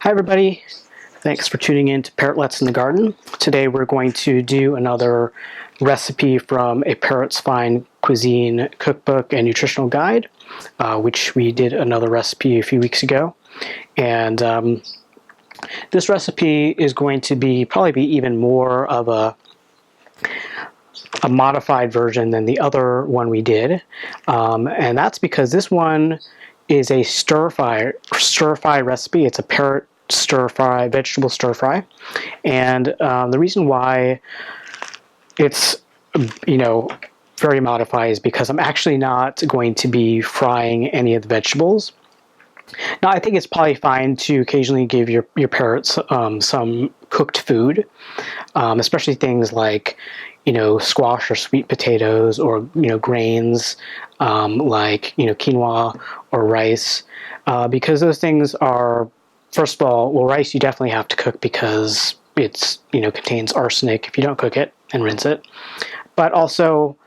Hi everybody, thanks for tuning in to Parrotlets in the Garden. Today we're going to do another recipe from a Parrot's Fine Cuisine cookbook and nutritional guide, which we did another recipe a few weeks ago. And this recipe is going to probably be even more of a modified version than the other one we did. And that's because this one is a stir-fry recipe. It's a Parrot stir-fry, vegetable stir-fry. And the reason why it's, very modified is because I'm actually not going to be frying any of the vegetables. Now, I think it's probably fine to occasionally give your parrots some cooked food, especially things like, squash or sweet potatoes, or, grains like, quinoa or rice, because those things are, first of all, well, rice you definitely have to cook because it's, contains arsenic if you don't cook it and rinse it. But also,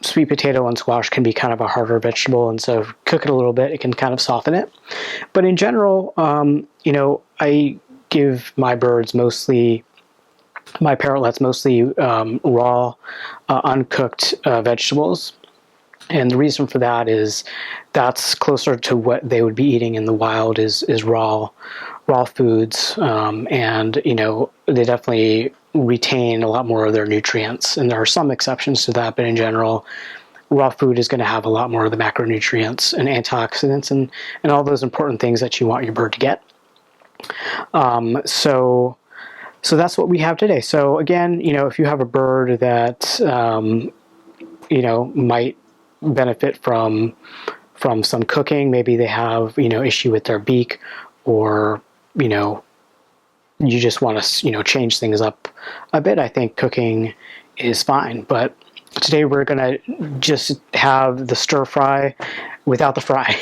sweet potato and squash can be kind of a harder vegetable, and so if you cook it a little bit, it can kind of soften it. But in general, I give my parrotlets mostly raw, uncooked vegetables. And the reason for that is that's closer to what they would be eating in the wild is raw foods, and they definitely retain a lot more of their nutrients. And there are some exceptions to that, but in general, raw food is going to have a lot more of the macronutrients and antioxidants and all those important things that you want your bird to get. So that's what we have today. So again, if you have a bird that might benefit from some cooking, maybe they have issue with their beak, or you just want to change things up a bit, I think cooking is fine. But today we're gonna just have the stir fry without the fry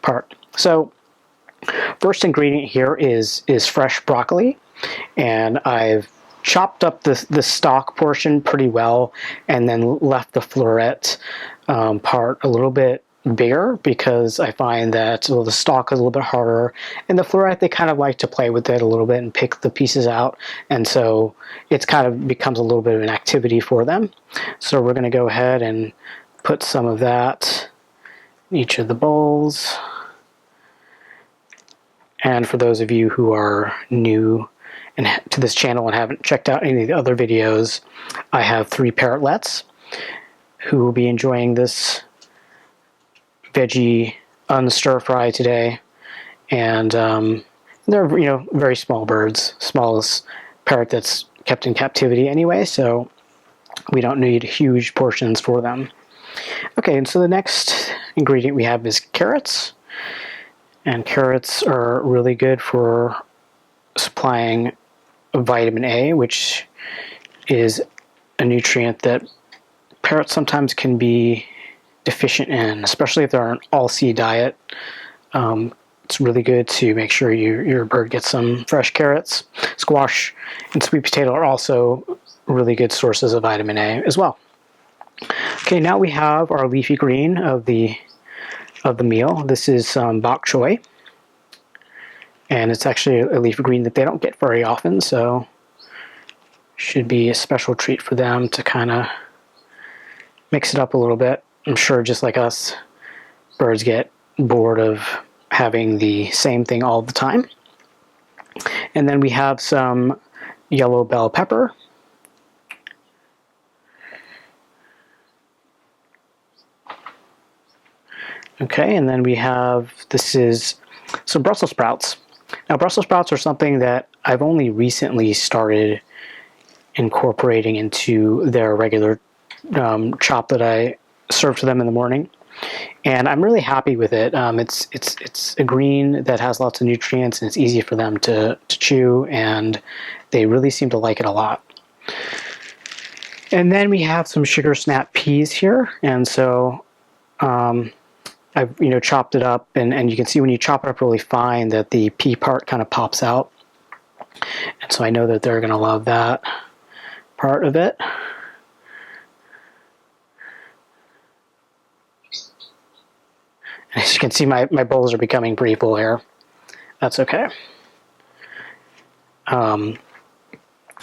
part. So first ingredient here is fresh broccoli, and I've chopped up the stalk portion pretty well, and then left the floret part a little bit bigger, because I find that the stalk is a little bit harder, and the floret, they kind of like to play with it a little bit and pick the pieces out, and so it's kind of becomes a little bit of an activity for them. So we're going to go ahead and put some of that in each of the bowls. And for those of you who are new to this channel and haven't checked out any of the other videos, I have 3 parrotlets who will be enjoying this veggie unstir fry today. And they're very small birds, smallest parrot that's kept in captivity anyway, so we don't need huge portions for them. Okay, and so the next ingredient we have is carrots. And carrots are really good for supplying vitamin A, which is a nutrient that parrots sometimes can be deficient in, especially if they're on an all-seed diet. It's really good to make sure your bird gets some fresh carrots. Squash and sweet potato are also really good sources of vitamin A as well. Okay, now we have our leafy green of the meal. This is bok choy, and it's actually a leafy green that they don't get very often, so should be a special treat for them to kind of mix it up a little bit. I'm sure, just like us, birds get bored of having the same thing all the time. And then we have some yellow bell pepper. Okay, and then we have, this is some Brussels sprouts. Now, Brussels sprouts are something that I've only recently started incorporating into their regular chop that I serve to them in the morning, and I'm really happy with it. It's a green that has lots of nutrients, and it's easy for them to chew, and they really seem to like it a lot. And then we have some sugar snap peas here, and so I've chopped it up, and you can see when you chop it up really fine that the pea part kind of pops out, and so I know that they're going to love that part of it. As you can see, my bowls are becoming pretty full here. That's okay.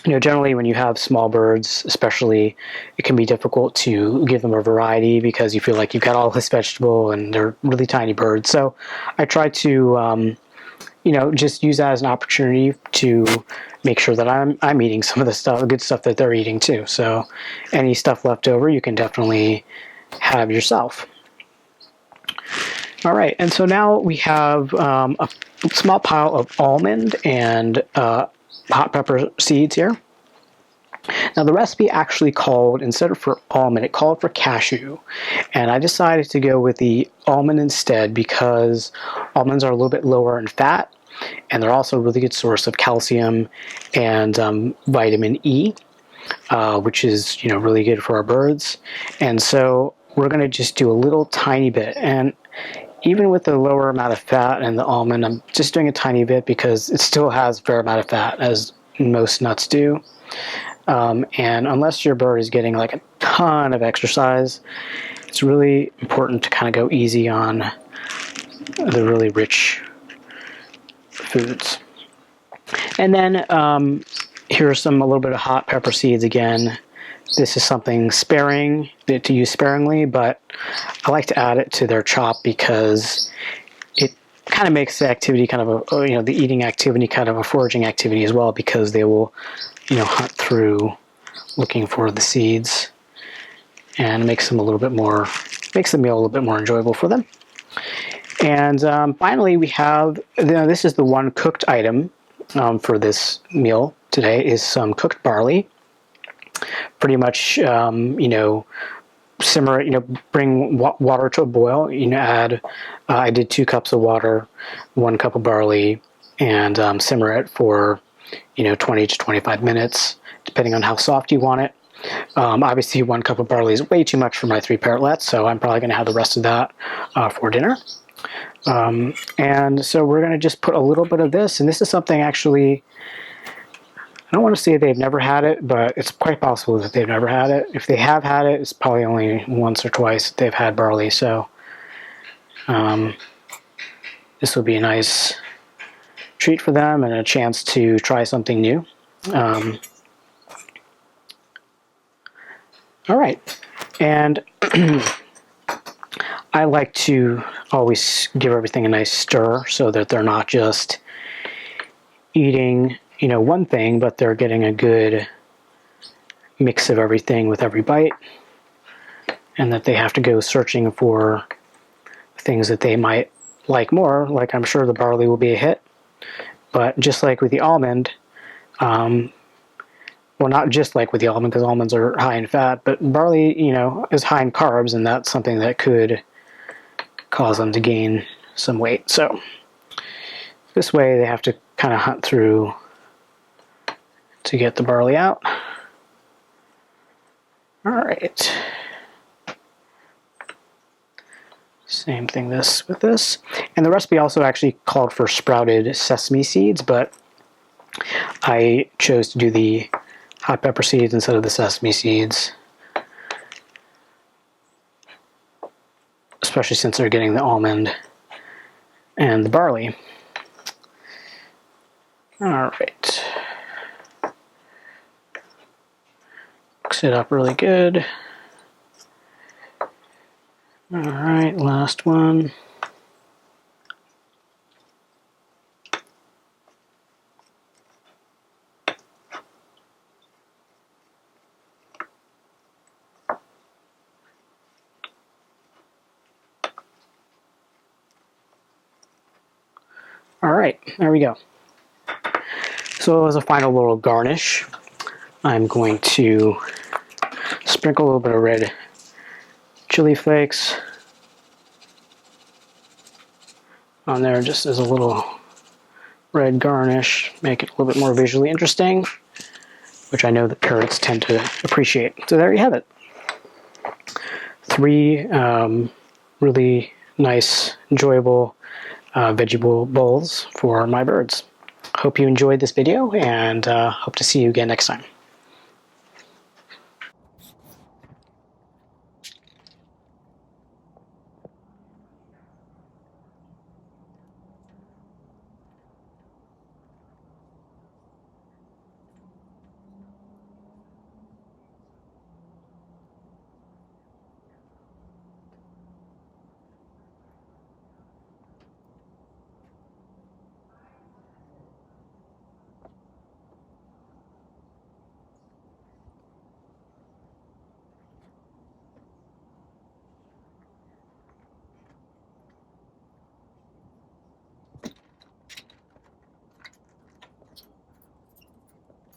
Generally when you have small birds, especially, it can be difficult to give them a variety because you feel like you've got all this vegetable and they're really tiny birds. So I try to, just use that as an opportunity to make sure that I'm eating some of the good stuff that they're eating too. So any stuff left over, you can definitely have yourself. All right, and so now we have a small pile of almond and hot pepper seeds here. Now the recipe actually called, instead of for almond, it called for cashew. And I decided to go with the almond instead because almonds are a little bit lower in fat, and they're also a really good source of calcium and vitamin E, which is really good for our birds. And so we're going to just do a little tiny bit. And even with the lower amount of fat in the almond, I'm just doing a tiny bit because it still has a fair amount of fat, as most nuts do. And unless your bird is getting like a ton of exercise, it's really important to kind of go easy on the really rich foods. And then here's a little bit of hot pepper seeds again. This is something to use sparingly, but I like to add it to their chop because it kind of makes the activity kind of the eating activity kind of a foraging activity as well, because they will hunt through looking for the seeds, and it makes the meal a little bit more enjoyable for them. And finally, we have, this is the one cooked item for this meal today, is some cooked barley. Pretty much, simmer it, bring water to a boil. Add, I did 2 cups of water, 1 cup of barley, and simmer it for 20 to 25 minutes, depending on how soft you want it. Obviously 1 cup of barley is way too much for my 3 parrotlets, so I'm probably going to have the rest of that for dinner. And so we're going to just put a little bit of this, and this is something actually, I don't want to say they've never had it, but it's quite possible that they've never had it. If they have had it, it's probably only once or twice they've had barley, so this will be a nice treat for them and a chance to try something new. All right, and I like to always give everything a nice stir so that they're not just eating one thing, but they're getting a good mix of everything with every bite, and that they have to go searching for things that they might like more. Like, I'm sure the barley will be a hit, but just like with the almond, well, not just like with the almond, because almonds are high in fat, but barley, is high in carbs, and that's something that could cause them to gain some weight. So this way they have to kind of hunt through to get the barley out. All right. Same thing with this. And the recipe also actually called for sprouted sesame seeds, but I chose to do the hot pepper seeds instead of the sesame seeds, especially since they're getting the almond and the barley. All right. Mix it up really good. All right, last one. All right, there we go. So as a final little garnish, I'm going to sprinkle a little bit of red chili flakes on there, just as a little red garnish, make it a little bit more visually interesting, which I know that parrots tend to appreciate. So there you have it. 3 really nice, enjoyable vegetable bowls for my birds. Hope you enjoyed this video, and hope to see you again next time.